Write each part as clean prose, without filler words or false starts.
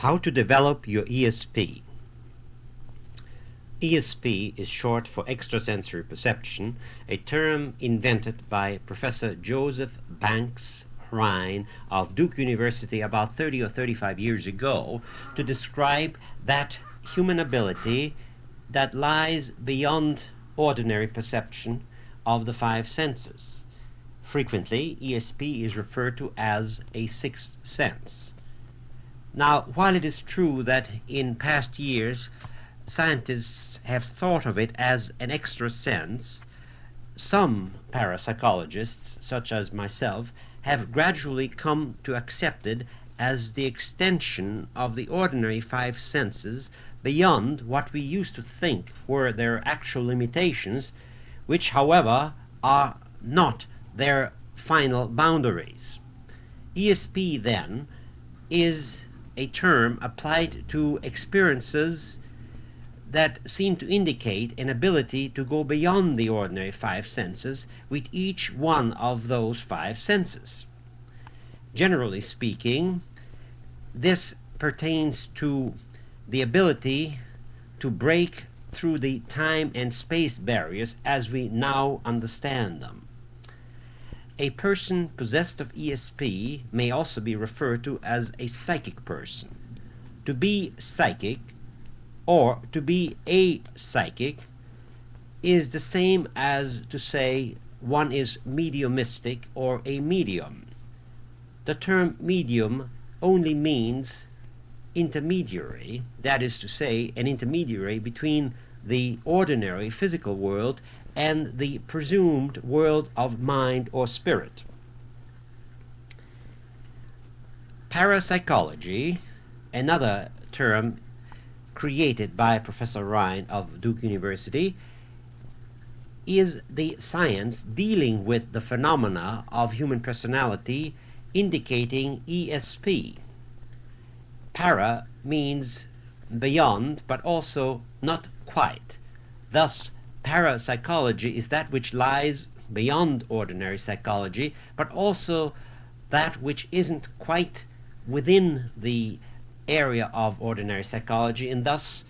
How to develop your ESP. ESP is short for extrasensory perception, a term invented by Professor Joseph Banks Rhine of Duke University about 30 or 35 years ago to describe that human ability that lies beyond ordinary perception of the five senses. Frequently, ESP is referred to as a sixth sense. Now, while it is true that in past years scientists have thought of it as an extra sense, some parapsychologists, such as myself, have gradually come to accept it as the extension of the ordinary five senses beyond what we used to think were their actual limitations, which, however, are not their final boundaries. ESP, then, is a term applied to experiences that seem to indicate an ability to go beyond the ordinary five senses with each one of those five senses. Generally speaking, this pertains to the ability to break through the time and space barriers as we now understand them. A person possessed of ESP may also be referred to as a psychic person. To be psychic or to be a psychic is the same as to say one is mediumistic or a medium. The term medium only means intermediary, that is to say, an intermediary between the ordinary physical world and the presumed world of mind or spirit. Parapsychology, another term created by Professor Rhine of Duke University, is the science dealing with the phenomena of human personality indicating ESP. Para means beyond, but also not quite. Thus, parapsychology is that which lies beyond ordinary psychology, but also that which isn't quite within the area of ordinary psychology and thus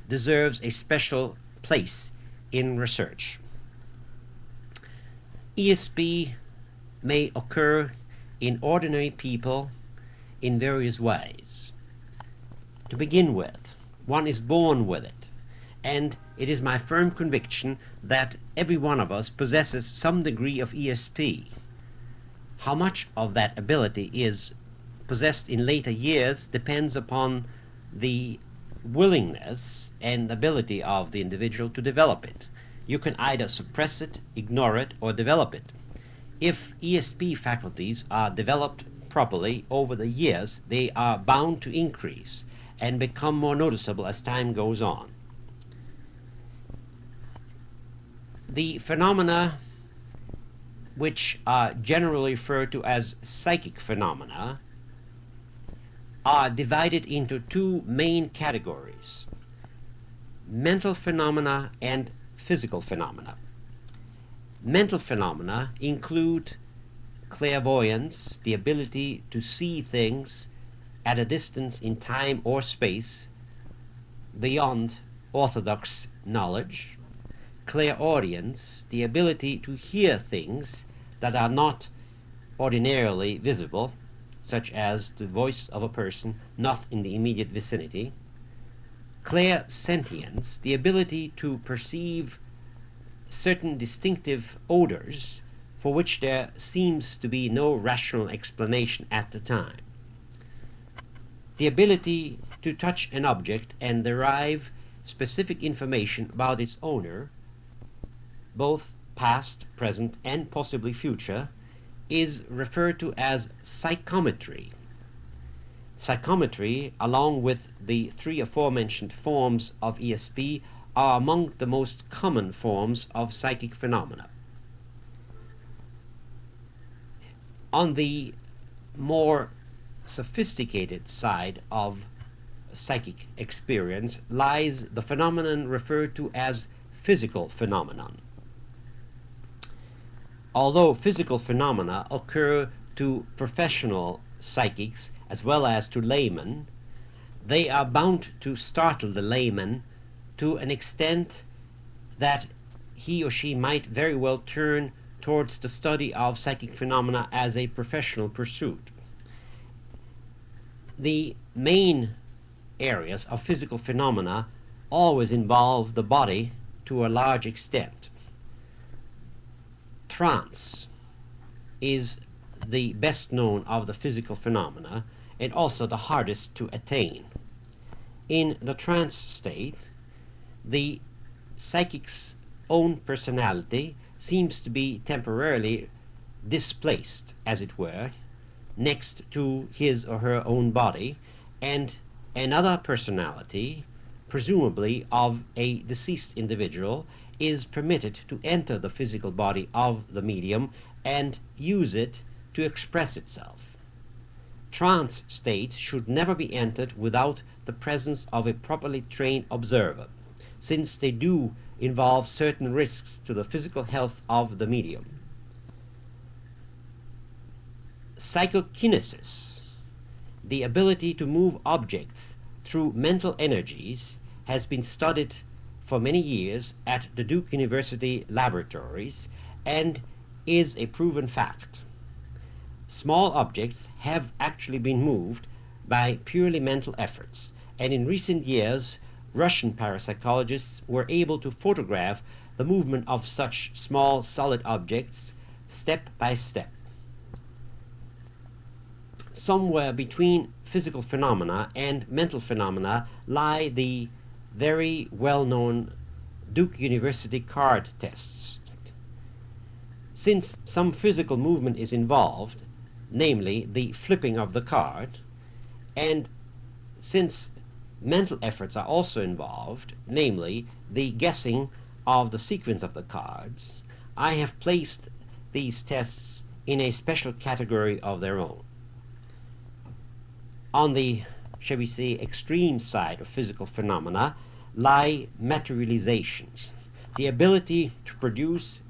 deserves a special place in research. ESP may occur in ordinary people in various ways. To begin with, one is born with it, and it is my firm conviction that every one of us possesses some degree of ESP. How much of that ability is possessed in later years depends upon the willingness and ability of the individual to develop it. You can either suppress it, ignore it, or develop it. If ESP faculties are developed properly over the years, they are bound to increase and become more noticeable as time goes on. The phenomena which are generally referred to as psychic phenomena are divided into two main categories: mental phenomena and physical phenomena. Mental phenomena include clairvoyance, the ability to see things at a distance in time or space beyond orthodox knowledge; clairaudience, the ability to hear things that are not ordinarily visible, such as the voice of a person not in the immediate vicinity; clairsentience, the ability to perceive certain distinctive odors for which there seems to be no rational explanation at the time; the ability to touch an object and derive specific information about its owner, both past, present, and possibly future, is referred to as psychometry. Psychometry, along with the three aforementioned forms of ESP, are among the most common forms of psychic phenomena. On the more sophisticated side of psychic experience lies the phenomenon referred to as physical phenomenon. Although physical phenomena occur to professional psychics as well as to laymen, they are bound to startle the layman to an extent that he or she might very well turn towards the study of psychic phenomena as a professional pursuit. The main areas of physical phenomena always involve the body to a large extent. Trance is the best known of the physical phenomena and also the hardest to attain. In the trance state, the psychic's own personality seems to be temporarily displaced, as it were, next to his or her own body, and another personality, presumably of a deceased individual, is permitted to enter the physical body of the medium and use it to express itself. Trance states should never be entered without the presence of a properly trained observer, since they do involve certain risks to the physical health of the medium. Psychokinesis, the ability to move objects through mental energies, has been studied for many years at the Duke University laboratories and is a proven fact. Small objects have actually been moved by purely mental efforts, and in recent years Russian parapsychologists were able to photograph the movement of such small solid objects step by step. Somewhere between physical phenomena and mental phenomena lie the very well-known Duke University card tests. Since some physical movement is involved, namely the flipping of the card, and since mental efforts are also involved, namely the guessing of the sequence of the cards, I have placed these tests in a special category of their own. On the, shall we say, extreme side of physical phenomena lie materializations, the ability to produce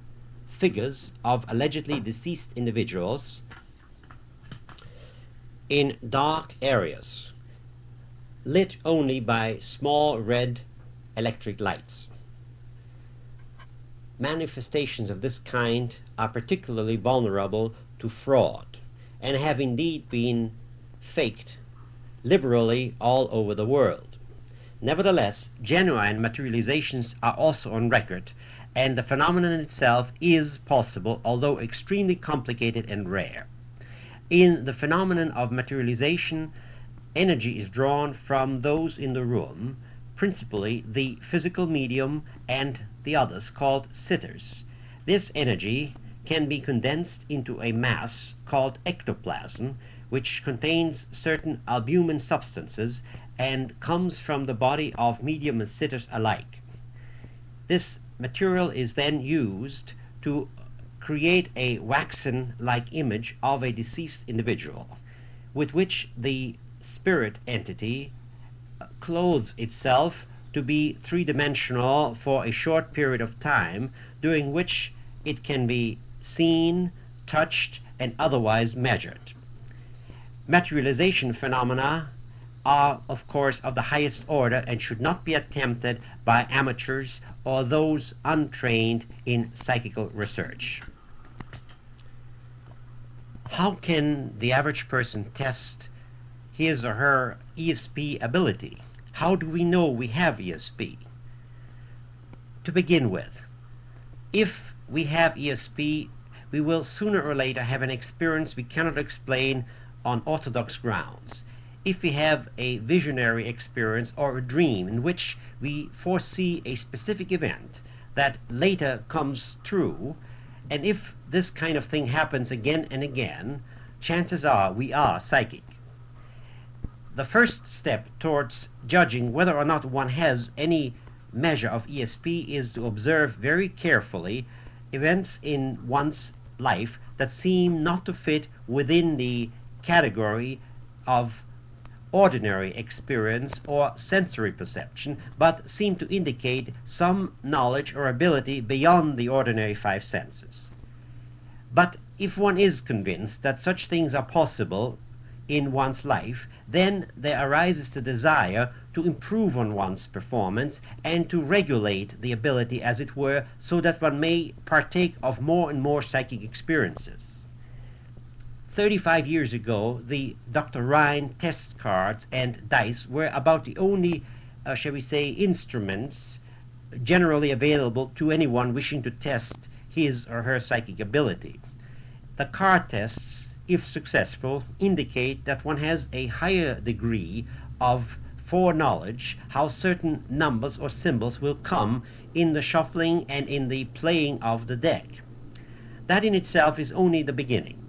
figures of allegedly deceased individuals in dark areas, lit only by small red electric lights. Manifestations of this kind are particularly vulnerable to fraud and have indeed been faked liberally all over the world. Nevertheless, genuine materializations are also on record, and the phenomenon itself is possible, although extremely complicated and rare. In the phenomenon of materialization, energy is drawn from those in the room, principally the physical medium and the others called sitters. This energy can be condensed into a mass called ectoplasm, which contains certain albumin substances and comes from the body of medium and sitters alike. This material is then used to create a waxen-like image of a deceased individual, with which the spirit entity clothes itself to be three-dimensional for a short period of time, during which it can be seen, touched, and otherwise measured. Materialization phenomena are, of course, of the highest order and should not be attempted by amateurs or those untrained in psychical research. How can the average person test his or her ESP ability? How do we know we have ESP? To begin with, if we have ESP, we will sooner or later have an experience we cannot explain on orthodox grounds. If we have a visionary experience or a dream in which we foresee a specific event that later comes true, and if this kind of thing happens again and again, chances are we are psychic. The first step towards judging whether or not one has any measure of ESP is to observe very carefully events in one's life that seem not to fit within the category of ordinary experience or sensory perception, but seem to indicate some knowledge or ability beyond the ordinary five senses. But if one is convinced that such things are possible, in one's life, then there arises the desire to improve on one's performance and to regulate the ability, as it were, so that one may partake of more and more psychic experiences. 35 years ago, the Dr. Rhine test cards and dice were about the only, shall we say, instruments generally available to anyone wishing to test his or her psychic ability. The card tests, if successful, indicate that one has a higher degree of foreknowledge how certain numbers or symbols will come in the shuffling and in the playing of the deck. That in itself is only the beginning.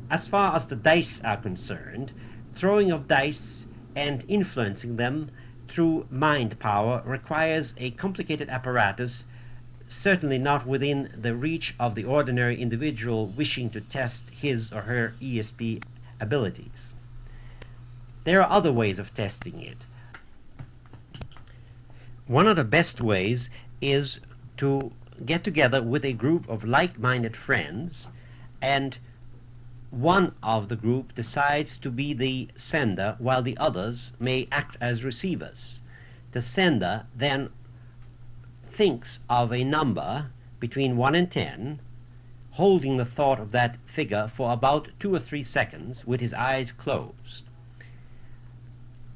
As far as the dice are concerned, throwing of dice and influencing them through mind power requires a complicated apparatus, certainly not within the reach of the ordinary individual wishing to test his or her ESP abilities. There are other ways of testing it. One of the best ways is to get together with a group of like-minded friends, and one of the group decides to be the sender while the others may act as receivers. The sender then thinks of a number between 1 and 10, holding the thought of that figure for about 2 or 3 seconds with his eyes closed.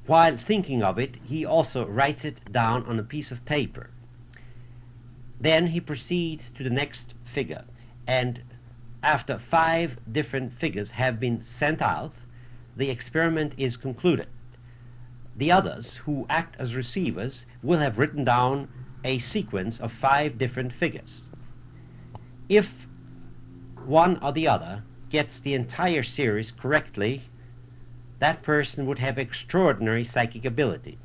While thinking of it, he also writes it down on a piece of paper. Then he proceeds to the next figure, and after 5 different figures have been sent out, the experiment is concluded. The others, who act as receivers, will have written down a sequence of 5 different figures. If one or the other gets the entire series correctly, that person would have extraordinary psychic ability.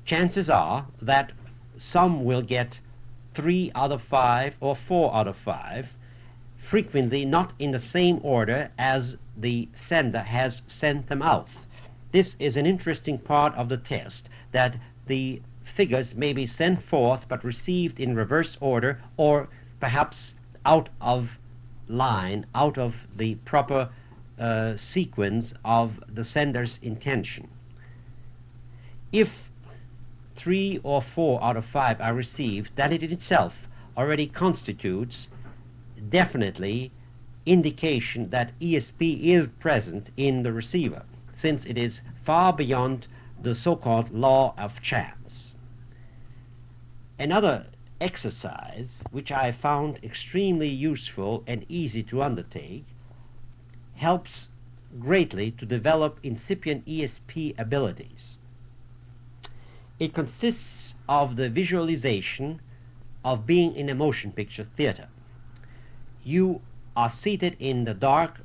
Chances are that some will get 3 out of 5 or 4 out of 5, frequently not in the same order as the sender has sent them out. This is an interesting part of the test, that the figures may be sent forth but received in reverse order, or perhaps out of line, out of the proper sequence of the sender's intention. If 3 or 4 out of 5 are received, that it in itself already constitutes definitely indication that ESP is present in the receiver, since it is far beyond the so-called law of chance. Another exercise which I found extremely useful and easy to undertake helps greatly to develop incipient ESP abilities. It consists of the visualization of being in a motion picture theater. You are seated in the dark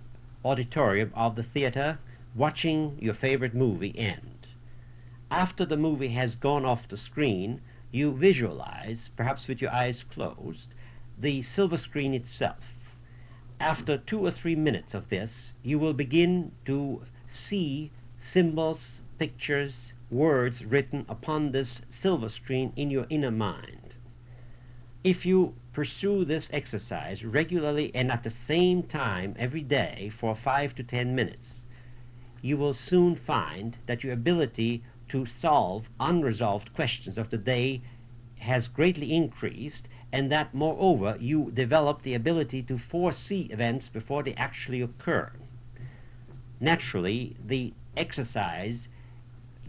auditorium of the theater watching your favorite movie end. After the movie has gone off the screen, you visualize, perhaps with your eyes closed, the silver screen itself. After 2 or 3 minutes of this, you will begin to see symbols, pictures, words written upon this silver screen in your inner mind. If you pursue this exercise regularly and at the same time every day for 5 to 10 minutes, you will soon find that your ability to solve unresolved questions of the day has greatly increased, and that moreover you develop the ability to foresee events before they actually occur. Naturally, the exercise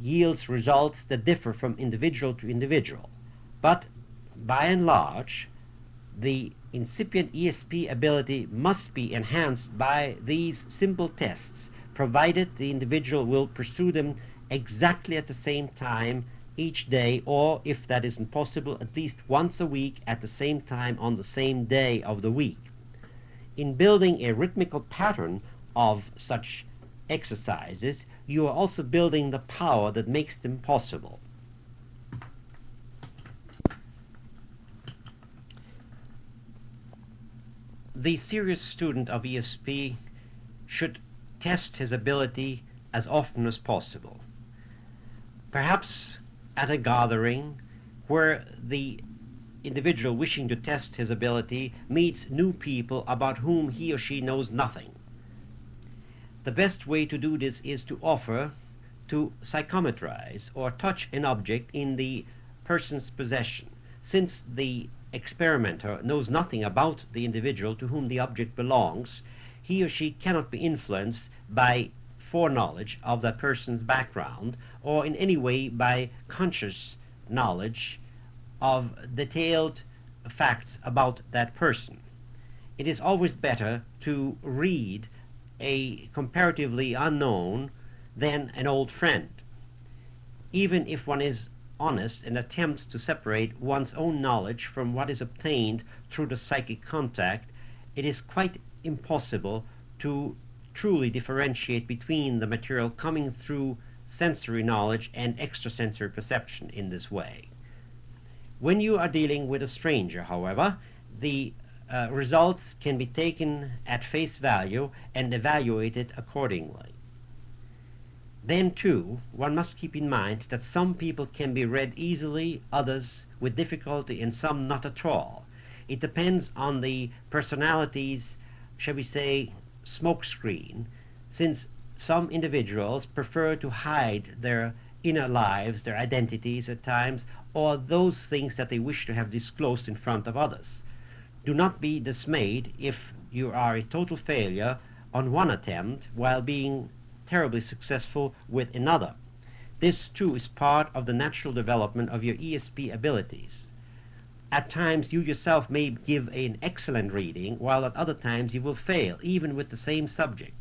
yields results that differ from individual to individual, but by and large, the incipient ESP ability must be enhanced by these simple tests, provided the individual will pursue them exactly at the same time each day, or if that isn't possible, at least once a week at the same time on the same day of the week. In building a rhythmical pattern of such exercises, you are also building the power that makes them possible. The serious student of ESP should test his ability as often as possible. Perhaps at a gathering where the individual wishing to test his ability meets new people about whom he or she knows nothing. The best way to do this is to offer to psychometrize or touch an object in the person's possession. Since the experimenter knows nothing about the individual to whom the object belongs, he or she cannot be influenced by foreknowledge of that person's background or in any way by conscious knowledge of detailed facts about that person. It is always better to read a comparatively unknown than an old friend. Even if one is honest and attempts to separate one's own knowledge from what is obtained through the psychic contact, it is quite impossible to truly differentiate between the material coming through sensory knowledge and extrasensory perception in this way. When you are dealing with a stranger, however, the results can be taken at face value and evaluated accordingly. Then, too, one must keep in mind that some people can be read easily, others with difficulty, and some not at all. It depends on the personality's, shall we say, smokescreen, since some individuals prefer to hide their inner lives, their identities at times, or those things that they wish to have disclosed in front of others. Do not be dismayed if you are a total failure on one attempt while being terribly successful with another. This too is part of the natural development of your ESP abilities. At times you yourself may give an excellent reading, while at other times you will fail, even with the same subject.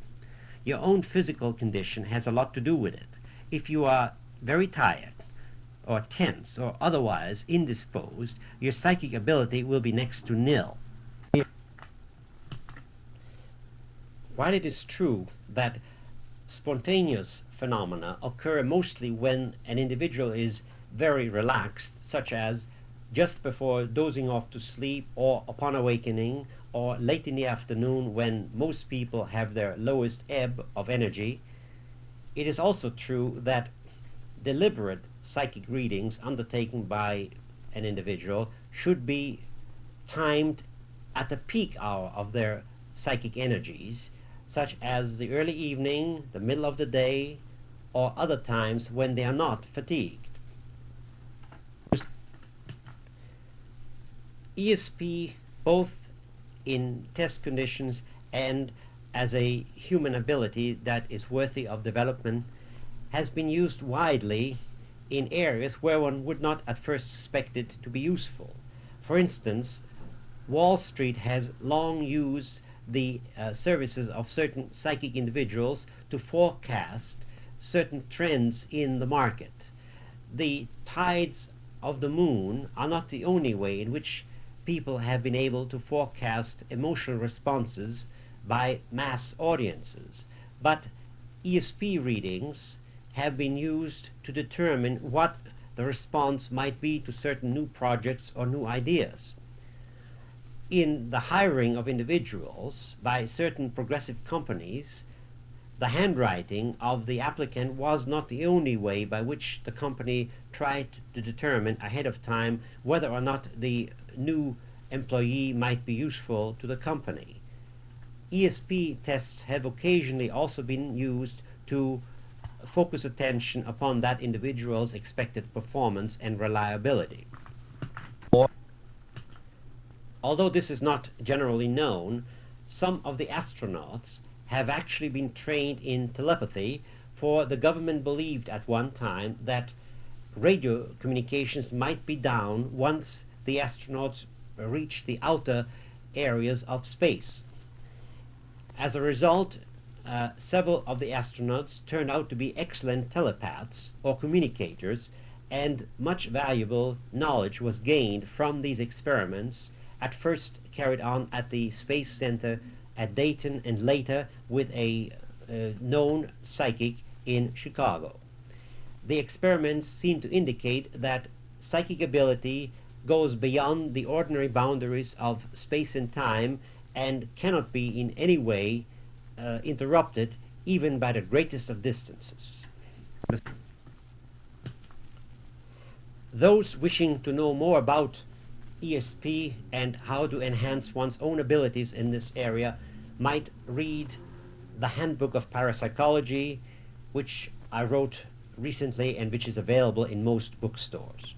Your own physical condition has a lot to do with it. If you are very tired, or tense, or otherwise indisposed, your psychic ability will be next to nil. While it is true that spontaneous phenomena occur mostly when an individual is very relaxed, such as just before dozing off to sleep or upon awakening or late in the afternoon when most people have their lowest ebb of energy, it is also true that deliberate psychic readings undertaken by an individual should be timed at the peak hour of their psychic energies, such as the early evening, the middle of the day, or other times when they are not fatigued. ESP, both in test conditions and as a human ability that is worthy of development, has been used widely in areas where one would not at first suspect it to be useful. For instance, Wall Street has long used the services of certain psychic individuals to forecast certain trends in the market. The tides of the moon are not the only way in which people have been able to forecast emotional responses by mass audiences, but ESP readings have been used to determine what the response might be to certain new projects or new ideas. In the hiring of individuals by certain progressive companies, the handwriting of the applicant was not the only way by which the company tried to determine ahead of time whether or not the new employee might be useful to the company. ESP tests have occasionally also been used to focus attention upon that individual's expected performance and reliability. Although this is not generally known, some of the astronauts have actually been trained in telepathy, for the government believed at one time that radio communications might be down once the astronauts reached the outer areas of space. As a result, several of the astronauts turned out to be excellent telepaths or communicators, and much valuable knowledge was gained from these experiments, at first carried on at the Space Center at Dayton and later with a known psychic in Chicago. The experiments seem to indicate that psychic ability goes beyond the ordinary boundaries of space and time and cannot be in any way interrupted even by the greatest of distances. Those wishing to know more about ESP and how to enhance one's own abilities in this area might read the Handbook of Parapsychology, which I wrote recently and which is available in most bookstores.